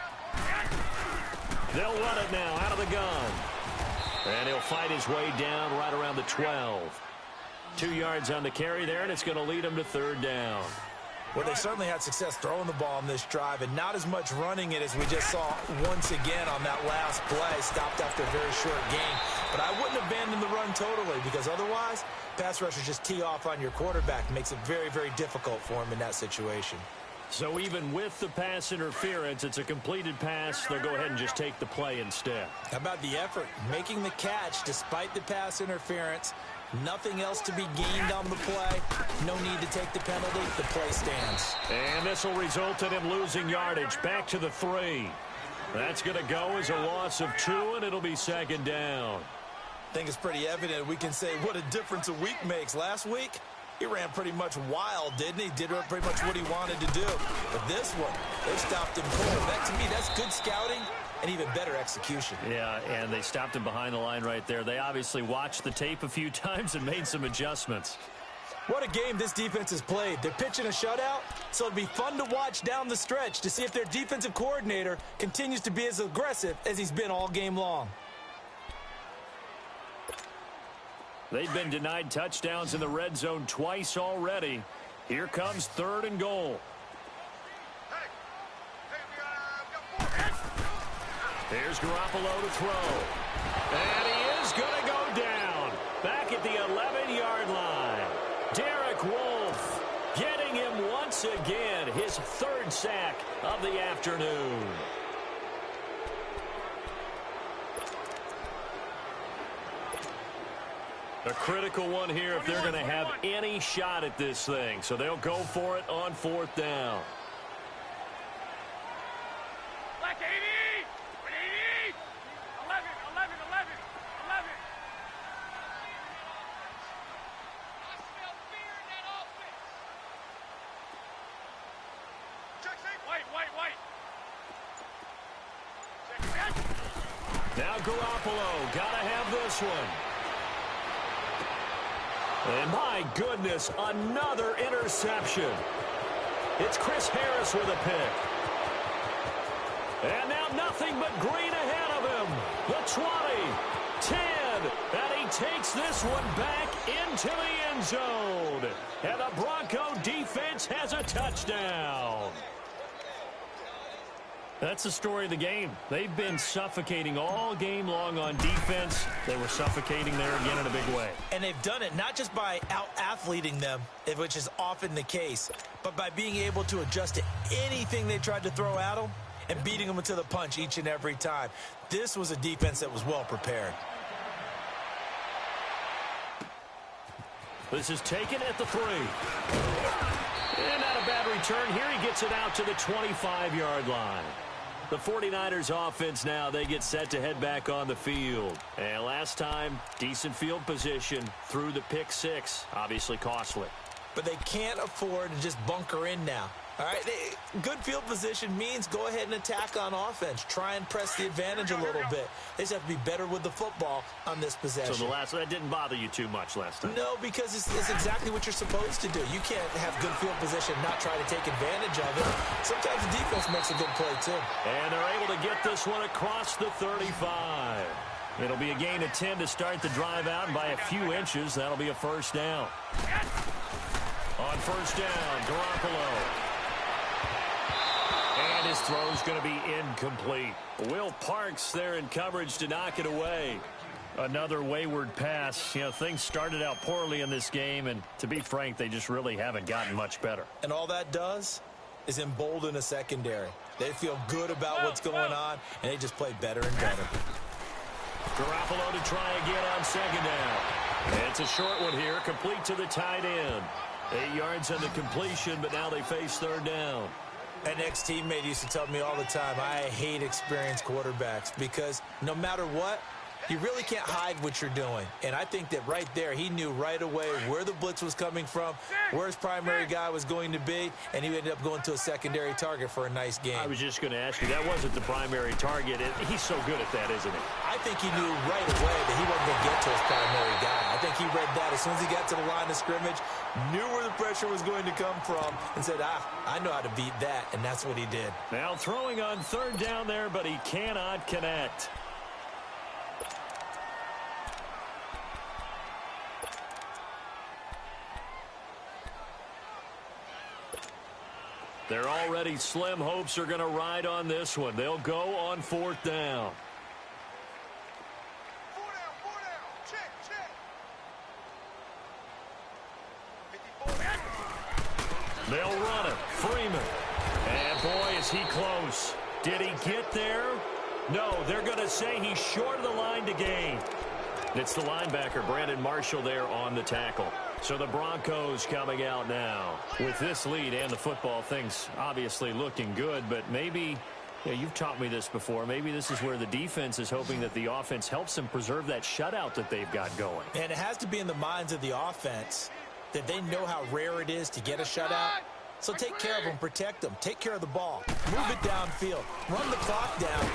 They'll run it now out of the gun. And he'll fight his way down right around the 12. 2 yards on the carry there, and it's going to lead him to 3rd down. Well, they certainly had success throwing the ball on this drive and not as much running it as we just saw once again on that last play. Stopped after a very short gain. But I wouldn't abandon the run totally because otherwise, pass rushers just tee off on your quarterback. Makes it very, very difficult for him in that situation. So even with the pass interference, it's a completed pass. They'll go ahead and just take the play instead. How about the effort? Making the catch despite the pass interference. Nothing else to be gained on the play. No need to take the penalty. The play stands. And this will result in him losing yardage. Back to the 3. That's going to go as a loss of 2, and it'll be 2nd down. I think it's pretty evident. We can say what a difference a week makes. Last week, he ran pretty much wild, didn't he? Did pretty much what he wanted to do. But this one, they stopped him cold. That, to me, that's good scouting and even better execution. Yeah, and they stopped him behind the line right there. They obviously watched the tape a few times and made some adjustments. What a game this defense has played. They're pitching a shutout, so it'll be fun to watch down the stretch to see if their defensive coordinator continues to be as aggressive as he's been all game long. They've been denied touchdowns in the red zone twice already. Here comes 3rd and goal. Here's Garoppolo to throw. And he is going to go down. Back at the 11-yard line. Derek Wolfe getting him once again. His 3rd sack of the afternoon. A critical one here if they're going to have any shot at this thing. So they'll go for it on 4th down. Black 80! 80! 11, 11, 11, 11. I smell fear in that offense. Check, white, white, white. Check. Now Garoppolo, got to have this one. And my goodness, another interception. It's Chris Harris with a pick. And now nothing but green ahead of him. The 20, 10, and he takes this one back into the end zone. And the Bronco defense has a touchdown. That's the story of the game. They've been suffocating all game long on defense. They were suffocating there again in a big way. And they've done it not just by out-athleting them, which is often the case, but by being able to adjust to anything they tried to throw at them and beating them to the punch each and every time. This was a defense that was well prepared. This is taken at the 3. And not a bad return. Here he gets it out to the 25-yard line. The 49ers offense now, they get set to head back on the field. And last time, decent field position through the pick six. Obviously costly. But they can't afford to just bunker in now. All right, good field position means go ahead and attack on offense. Try and press the advantage a little bit. They just have to be better with the football on this possession. So that didn't bother you too much last time? No, because it's exactly what you're supposed to do. You can't have good field position and not try to take advantage of it. Sometimes the defense makes a good play, too. And they're able to get this one across the 35. It'll be a gain of 10 to start the drive out, and by a few inches, that'll be a first down. On first down, Garoppolo. And his throw's going to be incomplete. Will Parks there in coverage to knock it away. Another wayward pass. You know, things started out poorly in this game, and to be frank, they just really haven't gotten much better. And all that does is embolden a secondary. They feel good about what's going on, and they just play better and better. Garoppolo to try again on second down. It's a short one here, complete to the tight end. 8 yards on the completion, but now they face third down. An ex-teammate used to tell me all the time, I hate experienced quarterbacks because no matter what, you really can't hide what you're doing. And I think that right there, he knew right away where the blitz was coming from, where his primary guy was going to be, and he ended up going to a secondary target for a nice game. I was just going to ask you, that wasn't the primary target. He's so good at that, isn't he? I think he knew right away that he wasn't going to get to his primary guy. I think he read that as soon as he got to the line of scrimmage, knew where the pressure was going to come from, and said, I know how to beat that, and that's what he did. Now throwing on third down there, but he cannot connect. Their already slim hopes are going to ride on this one. They'll go on fourth down. Four down. Check. They'll run it. Freeman. And boy, is he close. Did he get there? No, they're going to say he's short of the line to gain. It's the linebacker, Brandon Marshall, there on the tackle. So the Broncos coming out now. With this lead and the football, things obviously looking good, but maybe, you've taught me this before, maybe this is where the defense is hoping that the offense helps them preserve that shutout that they've got going. And it has to be in the minds of the offense that they know how rare it is to get a shutout. So take care of them, protect them, take care of the ball, move it downfield, run the clock down.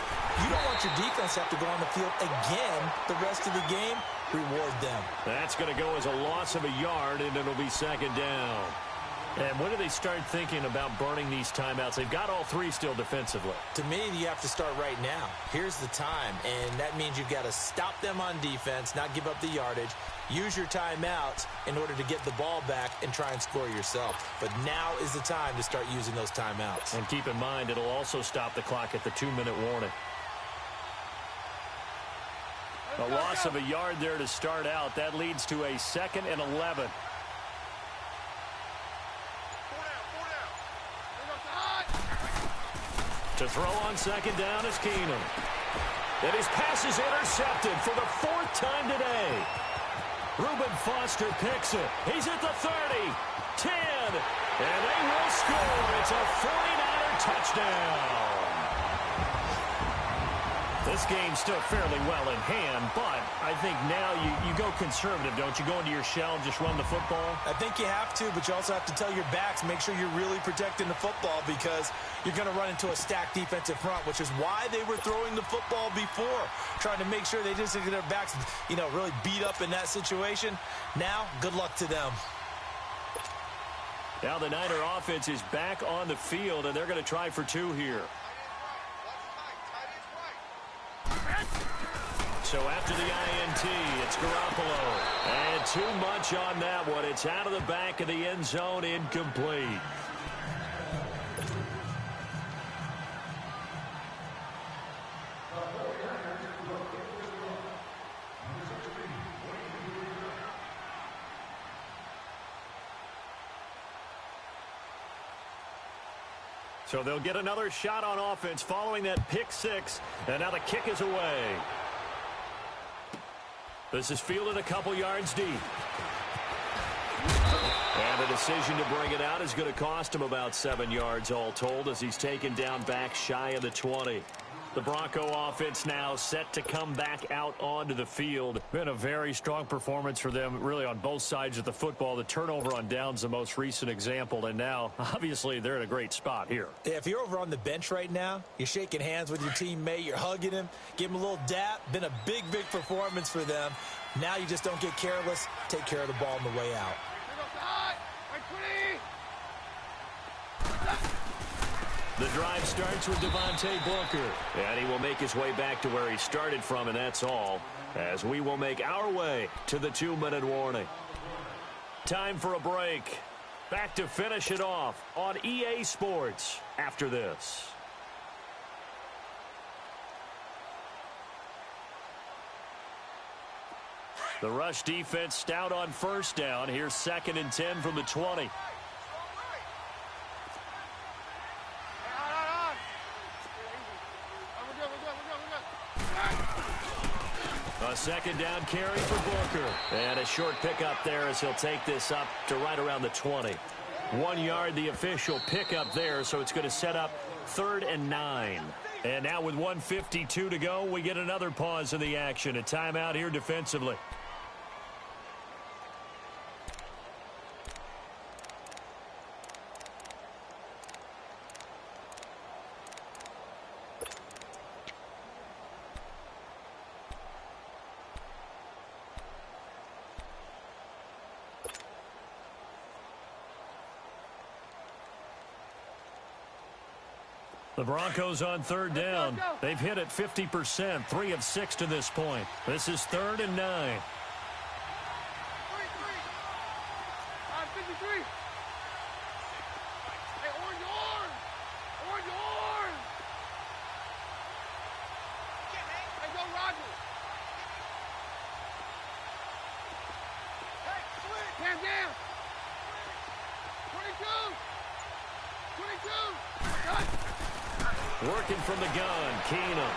You don't want your defense to have to go on the field again the rest of the game. Reward them. That's going to go as a loss of a yard, and it'll be second down. And when do they start thinking about burning these timeouts? They've got all three still defensively. To me, you have to start right now. Here's the time, and that means you've got to stop them on defense, not give up the yardage, use your timeouts in order to get the ball back and try and score yourself. But now is the time to start using those timeouts. And keep in mind, it'll also stop the clock at the 2-minute warning. A loss of a yard there to start out. That leads to a 2nd and 11. To throw on second down is Keenum. And his pass is intercepted for the 4th time today. Reuben Foster picks it. He's at the 30, 10, and they will score. It's a 49er touchdown. This game's still fairly well in hand, but I think now you go conservative, don't you? Go into your shell and just run the football? I think you have to, but you also have to tell your backs, make sure you're really protecting the football because you're going to run into a stacked defensive front, which is why they were throwing the football before, trying to make sure they didn't get their backs, really beat up in that situation. Now, good luck to them. Now the Niner offense is back on the field, and they're going to try for 2 here. So after the INT, it's Garoppolo. And too much on that one. It's out of the back of the end zone, incomplete. So they'll get another shot on offense following that pick six. And now the kick is away. This is fielded a couple yards deep. And decision to bring it out is going to cost him about 7 yards all told as he's taken down back shy of the 20. The Bronco offense now set to come back out onto the field. Been a very strong performance for them, really, on both sides of the football. The turnover on downs, the most recent example, and now, obviously, they're in a great spot here. Yeah, if you're over on the bench right now, you're shaking hands with your teammate, you're hugging him, give him a little dap. Been a big, big performance for them. Now you just don't get careless. Take care of the ball on the way out. The drive starts with Devontae Booker, and he will make his way back to where he started from, and that's all, as we will make our way to the 2-minute warning. Time for a break. Back to finish it off on EA Sports after this. The rush defense stout on first down. Here's 2nd and 10 from the 20. A 2nd down carry for Booker. And a short pickup there as he'll take this up to right around the 20. 1 yard, the official pickup there, so it's going to set up 3rd and 9. And now with 1:52 to go, we get another pause in the action. A timeout here defensively. The Broncos on 3rd down. They've hit it 50%, 3 of 6 to this point. This is 3rd and 9. Working from the gun, Keenum.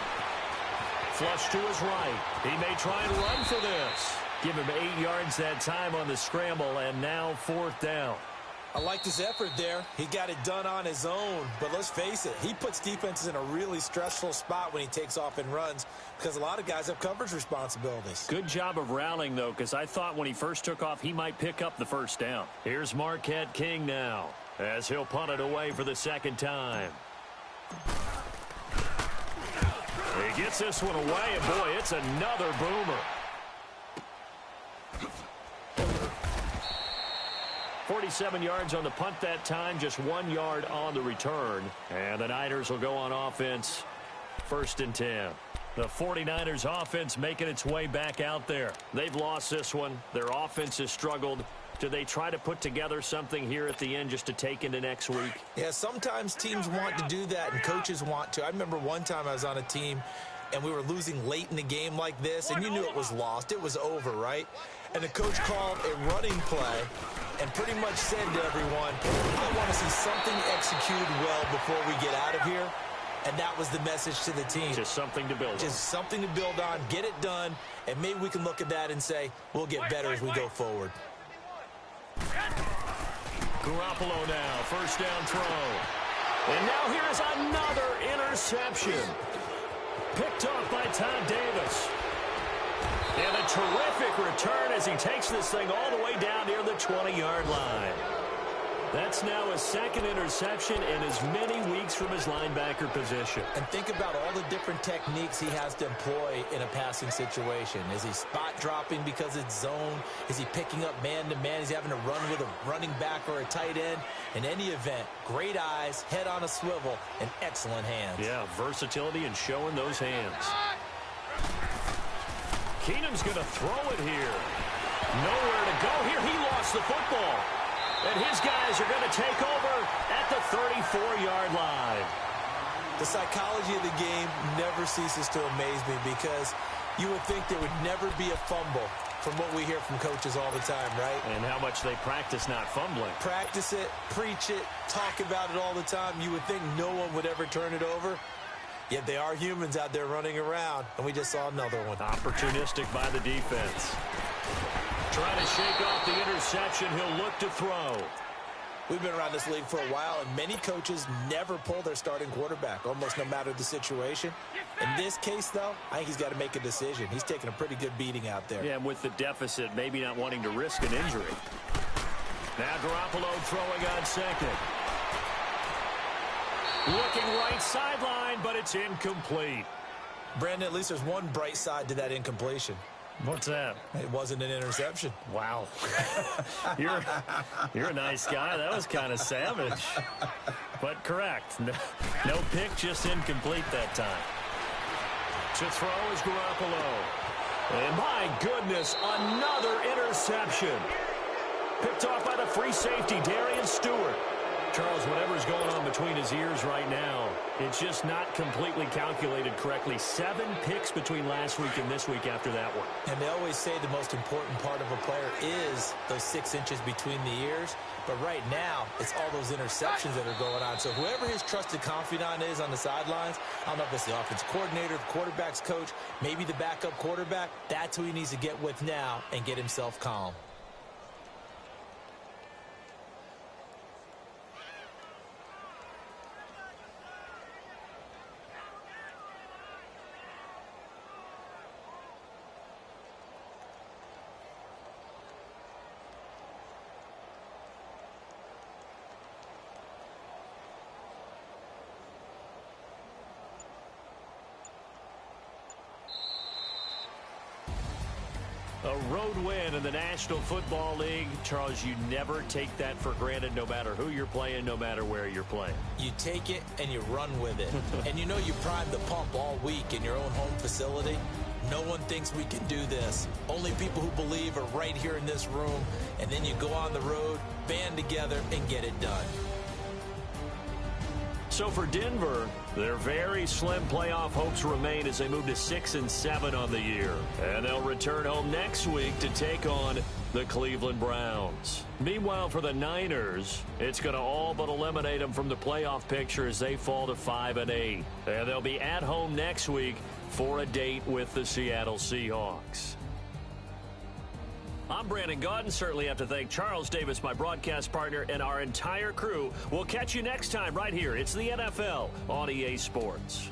Flush to his right. He may try and run for this. Give him 8 yards that time on the scramble, and now 4th down. I like his effort there. He got it done on his own. But let's face it, he puts defenses in a really stressful spot when he takes off and runs because a lot of guys have coverage responsibilities. Good job of rallying, though, because I thought when he first took off, he might pick up the 1st down. Here's Marquette King now as he'll punt it away for the 2nd time. He gets this one away, and boy, it's another boomer. 47 yards on the punt that time, just 1 yard on the return. And the Niners will go on offense, 1st and 10. The 49ers offense making its way back out there. They've lost this one. Their offense has struggled. Do they try to put together something here at the end just to take into next week? Yeah, sometimes teams want to do that and coaches want to. I remember one time I was on a team and we were losing late in the game like this, and you knew it was lost. It was over, right? And the coach called a running play and pretty much said to everyone, I want to see something executed well before we get out of here. And that was the message to the team. Just something to build on. Just something to build on, get it done, and maybe we can look at that and say, we'll get better as we go forward. Garoppolo now, 1st down throw. And now here is another interception. Picked off by Todd Davis. And a terrific return as he takes this thing all the way down near the 20-yard line. That's now his 2nd interception in as many weeks from his linebacker position. And think about all the different techniques he has to employ in a passing situation. Is he spot dropping because it's zone? Is he picking up man-to-man? Is he having to run with a running back or a tight end? In any event, great eyes, head on a swivel, and excellent hands. Yeah, versatility and showing those hands. Keenum's going to throw it here. Nowhere to go here. He lost the football. And his guys are going to take over at the 34-yard line. The psychology of the game never ceases to amaze me because you would think there would never be a fumble from what we hear from coaches all the time, right? And how much they practice not fumbling. Practice it, preach it, talk about it all the time. You would think no one would ever turn it over. Yet they are humans out there running around, and we just saw another one. Opportunistic by the defense. Trying to shake off the interception. He'll look to throw. We've been around this league for a while, and many coaches never pull their starting quarterback, almost no matter the situation. In this case, though, I think he's got to make a decision. He's taking a pretty good beating out there. Yeah, and with the deficit, maybe not wanting to risk an injury. Now Garoppolo throwing on second. Looking right sideline, but it's incomplete. Brandon, at least there's one bright side to that incompletion. What's that? It wasn't an interception. Wow. You're a nice guy. That was kind of savage. But correct. No pick, just incomplete that time. To throw is Garoppolo. And my goodness, another interception. Picked off by the free safety, Darian Stewart. Charles, whatever's going on between his ears right now, it's just not completely calculated correctly. 7 picks between last week and this week after that one. And they always say the most important part of a player is those 6 inches between the ears. But right now, it's all those interceptions that are going on. So whoever his trusted confidant is on the sidelines, I don't know if it's the offensive coordinator, the quarterback's coach, maybe the backup quarterback, that's who he needs to get with now and get himself calm. A road win in the National Football League. Charles, you never take that for granted no matter who you're playing, no matter where you're playing. You take it and you run with it. And you know you primed the pump all week in your own home facility. No one thinks we can do this. Only people who believe are right here in this room. And then you go on the road, band together, and get it done. So for Denver, their very slim playoff hopes remain as they move to 6-7 on the year. And they'll return home next week to take on the Cleveland Browns. Meanwhile, for the Niners, it's going to all but eliminate them from the playoff picture as they fall to 5-8. And they'll be at home next week for a date with the Seattle Seahawks. I'm Brandon Gaudin. Certainly have to thank Charles Davis, my broadcast partner, and our entire crew. We'll catch you next time right here. It's the NFL on EA Sports.